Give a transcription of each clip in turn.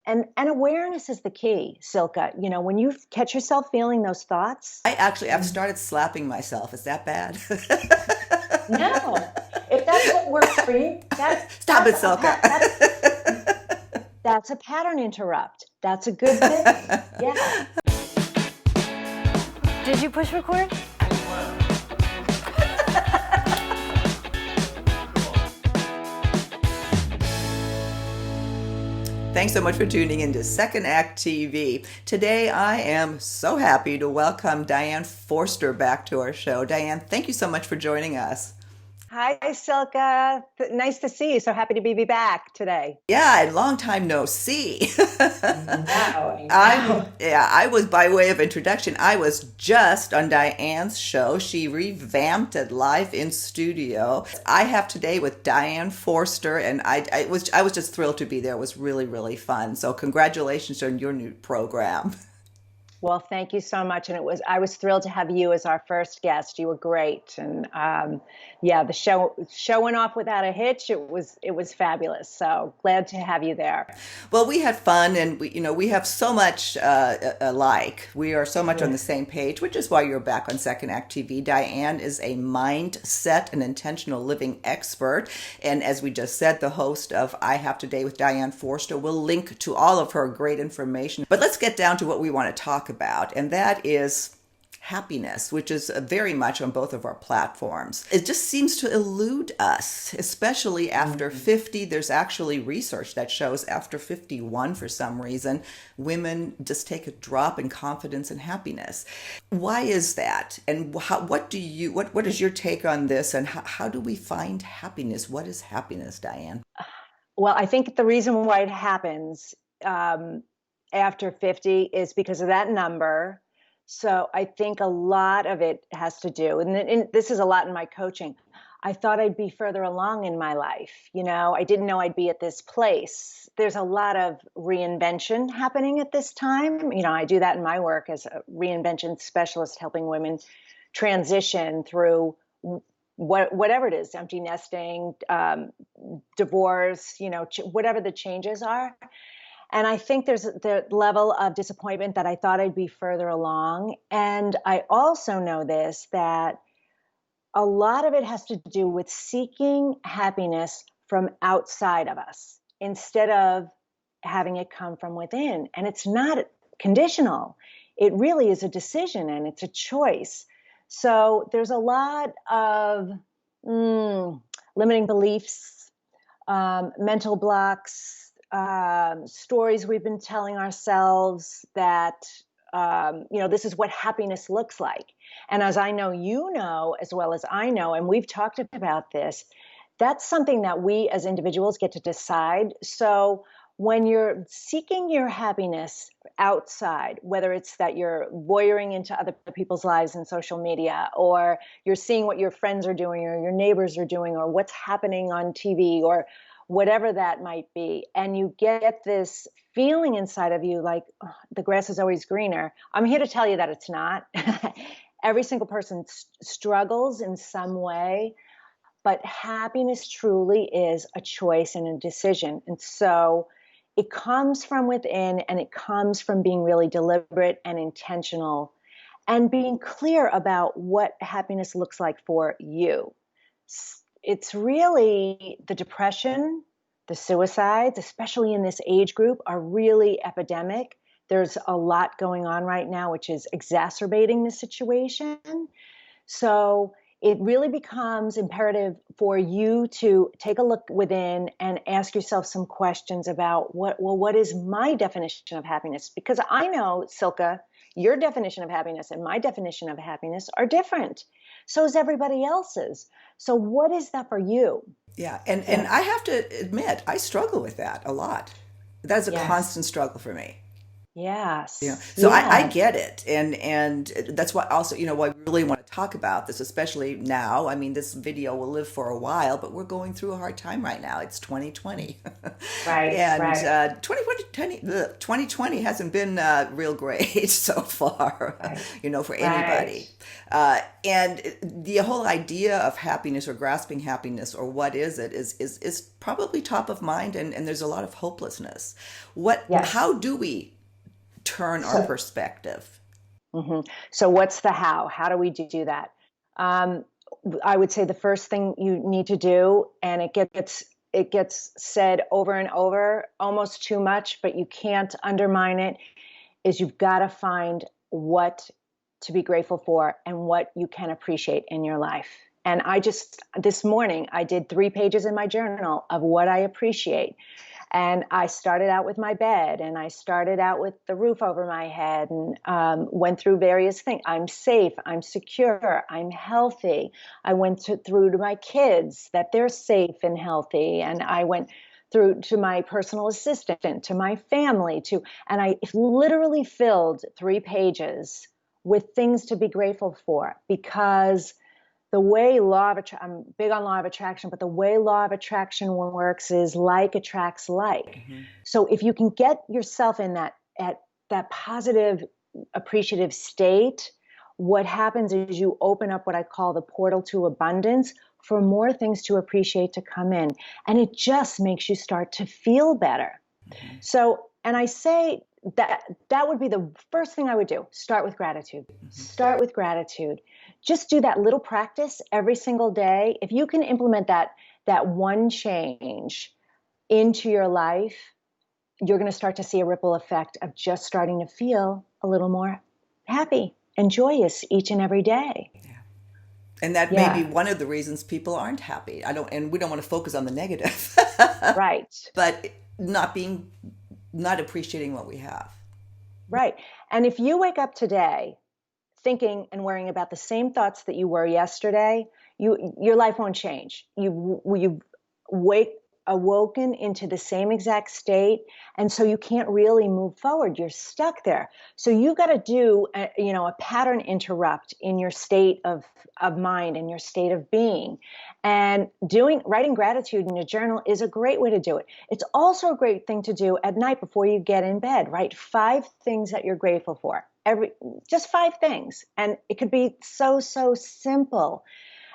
And awareness is the key, Silka. When you catch yourself feeling those thoughts, I've started slapping myself. Is that bad? no. If that's what works for you, Stop it, Silka. that's a pattern interrupt. That's a good thing. Yeah. Did you push record? Thanks so much for tuning into Second Act TV. Today I am so happy to welcome Diane Forster back to our show. Diane, thank you so much for joining us. Hi, Silka. Nice to see you. So happy to be back today. Yeah, and long time no see. I know. I was, by way of introduction, I was just on Diane's show. She revamped it live in studio. I have today with Diane Forster, and I was just thrilled to be there. It was really, really fun. So congratulations on your new program. Well, thank you so much. And I was thrilled to have you as our first guest. You were great. And the show went off without a hitch. It was fabulous. So glad to have you there. Well, we had fun, and we have so much alike. We are so much on the same page, which is why you're back on Second Act TV. Diane is a mindset and intentional living expert. And as we just said, the host of I Have Today with Diane Forster will link to all of her great information. But let's get down to what we want to talk about, and that is happiness, which is very much on both of our platforms. It just seems to elude us, especially after 50. There's actually research that shows after 51, for some reason, women just take a drop in confidence and happiness. Why is that? And what is your take on this? And how do we find happiness? What is happiness, Diane? Well, I think the reason why it happens after 50 is because of that number. So I think a lot of it has to do, and this is a lot in my coaching. I thought I'd be further along in my life. I didn't know I'd be at this place. There's a lot of reinvention happening at this time. I do that in my work as a reinvention specialist, helping women transition through whatever it is, empty nesting, divorce, whatever the changes are. And I think there's the level of disappointment that I thought I'd be further along. And I also know that a lot of it has to do with seeking happiness from outside of us instead of having it come from within. And it's not conditional. It really is a decision, and it's a choice. So there's a lot of limiting beliefs, mental blocks, stories we've been telling ourselves that, this is what happiness looks like. And as I know, as well as I know, and we've talked about this, that's something that we as individuals get to decide. So when you're seeking your happiness outside, whether it's that you're voyeuring into other people's lives in social media, or you're seeing what your friends are doing or your neighbors are doing, or what's happening on TV, or whatever that might be, and you get this feeling inside of you like, oh, the grass is always greener. I'm here to tell you that it's not. Every single person struggles in some way, but happiness truly is a choice and a decision. And so it comes from within, and it comes from being really deliberate and intentional and being clear about what happiness looks like for you. It's really the depression, the suicides, especially in this age group, are really epidemic. There's a lot going on right now, which is exacerbating the situation. So it really becomes imperative for you to take a look within and ask yourself some questions about what is my definition of happiness? Because I know, Silka, your definition of happiness and my definition of happiness are different. So is everybody else's. So what is that for you? Yeah, and I have to admit, I struggle with that a lot. That's a constant struggle for me. Yes. So I get it, and that's why also why we really want to talk about this, especially now. I mean, this video will live for a while, but we're going through a hard time right now. It's 2020. Right, And right, 2020 hasn't been real great so far, right, for right. anybody. And the whole idea of happiness or grasping happiness or what is it is probably top of mind, and there's a lot of hopelessness. How Yes. do we turn our So, perspective? mhm. So what's the how? How do we do that? Um, I would say the first thing you need to do, and it gets said over and over, almost too much, but you can't undermine it, is you've got to find what to be grateful for and what you can appreciate in your life. And this morning, I did 3 pages in my journal of what I appreciate. And I started out with my bed, and I started out with the roof over my head, and went through various things. I'm safe, I'm secure, I'm healthy. I went through to my kids, that they're safe and healthy. And I went through to my personal assistant, to my family, and I literally filled 3 pages with things to be grateful for, because the way I'm big on law of attraction, but the way law of attraction works is like attracts like. Hmm. So if you can get yourself in that positive, appreciative state, what happens is you open up what I call the portal to abundance for more things to appreciate to come in. And it just makes you start to feel better. Hmm. So, and I say that would be the first thing I would do. Start with gratitude. Hmm. Start with gratitude. Just do that little practice every single day. If you can implement that one change into your life, you're going to start to see a ripple effect of just starting to feel a little more happy and joyous each and every day. And that may be Yeah, one of the reasons people aren't happy. And we don't want to focus on the negative, right. but not appreciating what we have. Right. And if you wake up today thinking and worrying about the same thoughts that you were yesterday, your life won't change. You've wake awoken into the same exact state, and so you can't really move forward. You're stuck there. So you've got to do a pattern interrupt in your state of mind and your state of being. And writing gratitude in your journal is a great way to do it. It's also a great thing to do at night before you get in bed. Write 5 things that you're grateful for. Just 5 things, and it could be so simple.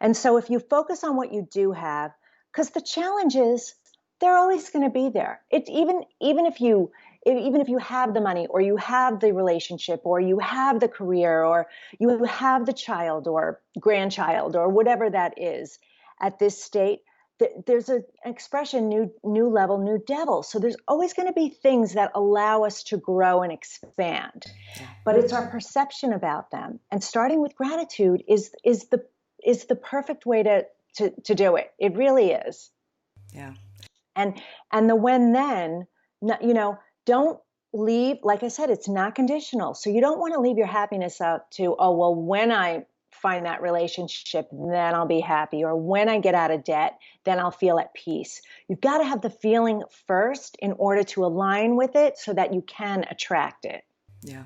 And so if you focus on what you do have, because the challenges, they're always going to be there. It's even if you have the money, or you have the relationship, or you have the career, or you have the child or grandchild, or whatever that is at this state, there's an expression, new level, new devil. So there's always going to be things that allow us to grow and expand, Yeah. but it's our perception about them. And starting with gratitude is the perfect way to do it. It really is. Yeah. And the when then, don't leave. Like I said, it's not conditional. So you don't want to leave your happiness out to, oh well, when I find that relationship, then I'll be happy, or when I get out of debt, then I'll feel at peace. You've got to have the feeling first in order to align with it so that you can attract it. Yeah.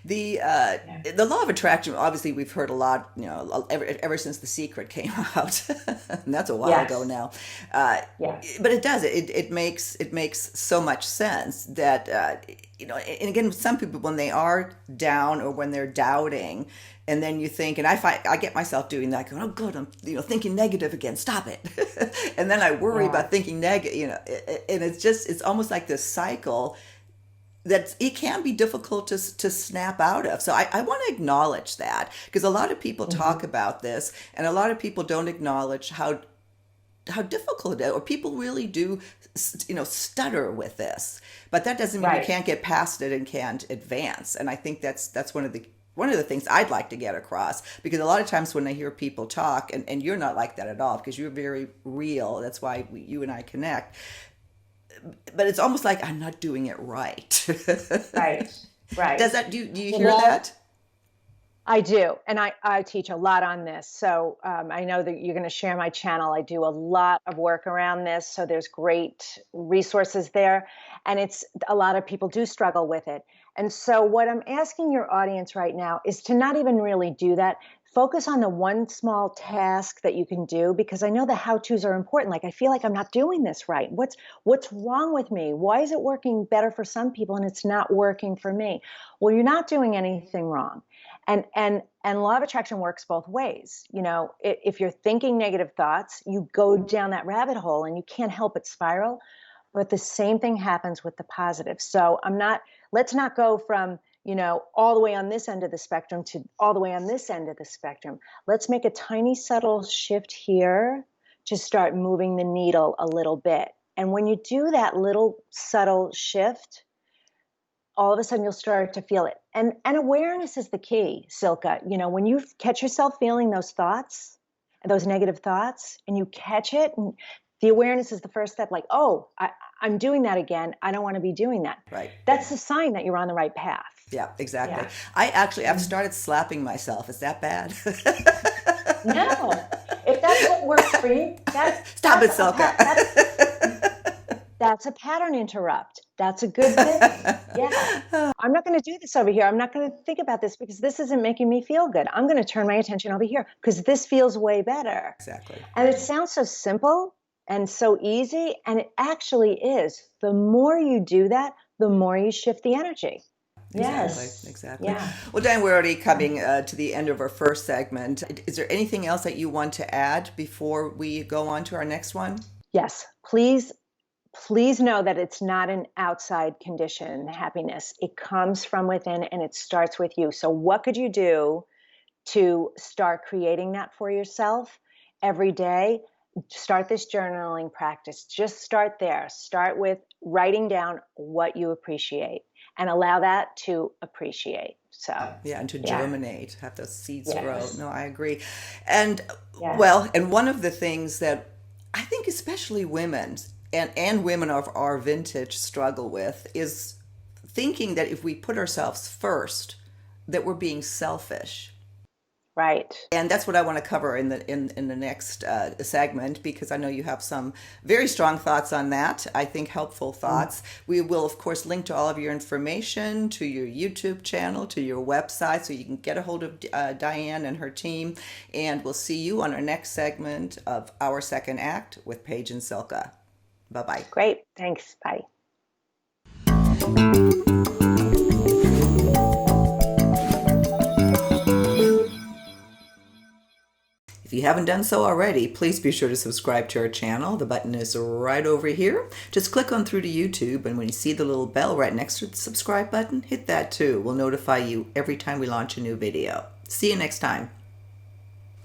The law of attraction, obviously we've heard a lot, ever since The Secret came out. And that's a while ago Yes. now. Uh, Yes. but it does it makes so much sense that and again, some people, when they are down or when they're doubting, and then you think, and I get myself doing that, going, oh good, I'm thinking negative again, stop it. And then I worry Yeah. about thinking negative, and it's almost like this cycle that it can be difficult to snap out of. So I want to acknowledge that, because a lot of people talk Hmm. about this, and a lot of people don't acknowledge how difficult it is, or people really do stutter with this. But that doesn't mean you Right. can't get past it and can't advance. And I think that's one of the things I'd like to get across, because a lot of times when I hear people talk, and you're not like that at all, because you're very real. That's why you and I connect. But it's almost like I'm not doing it right. Right. Right. Do you hear Well, that? I do. And I teach a lot on this. So I know that you're going to share my channel. I do a lot of work around this. So there's great resources there. And it's a lot of people do struggle with it. And so what I'm asking your audience right now is to not even really do that. focus on the one small task that you can do, because I know the how-tos are important. Like, I feel like I'm not doing this right. What's wrong with me? Why is it working better for some people and it's not working for me? Well, you're not doing anything wrong. And law of attraction works both ways. If you're thinking negative thoughts, you go down that rabbit hole and you can't help but spiral. But the same thing happens with the positive. So let's not go from, all the way on this end of the spectrum to all the way on this end of the spectrum. Let's make a tiny subtle shift here to start moving the needle a little bit. And when you do that little subtle shift, all of a sudden you'll start to feel it. And awareness is the key, Silka. When you catch yourself feeling those thoughts, those negative thoughts, and you catch it, and the awareness is the first step. Like, oh, I'm doing that again. I don't want to be doing that. Right. That's a sign that you're on the right path. Yeah, exactly. Yeah. I've started slapping myself. Is that bad? No. If that's what works for you, Stop it, Silka. That's a pattern interrupt. That's a good thing. Yeah. I'm not going to do this over here. I'm not going to think about this because this isn't making me feel good. I'm going to turn my attention over here because this feels way better. Exactly. And it sounds so simple and so easy, and it actually is. The more you do that, the more you shift the energy. Exactly. Yeah. Well, Diane, we're already coming to the end of our first segment. Is there anything else that you want to add before we go on to our next one? Yes. Please know that it's not an outside condition, happiness. It comes from within and it starts with you. So what could you do to start creating that for yourself every day? Start this journaling practice. Just start there. Start with writing down what you appreciate and allow that to appreciate. So and to germinate, have those seeds grow. No, I agree. And and one of the things that I think especially women and women of our vintage struggle with is thinking that if we put ourselves first, that we're being selfish. Right. And that's what I want to cover in the next segment, because I know you have some very strong thoughts on that. I think helpful thoughts. We will, of course, link to all of your information, to your YouTube channel, to your website, so you can get a hold of Diane and her team. And we'll see you on our next segment of Our Second Act with Paige and Silka. Bye-bye. Great. Thanks. Bye. If you haven't done so already, please be sure to subscribe to our channel. The button is right over here. Just click on through to YouTube, and when you see the little bell right next to the subscribe button, hit that too. We'll notify you every time we launch a new video. See you next time.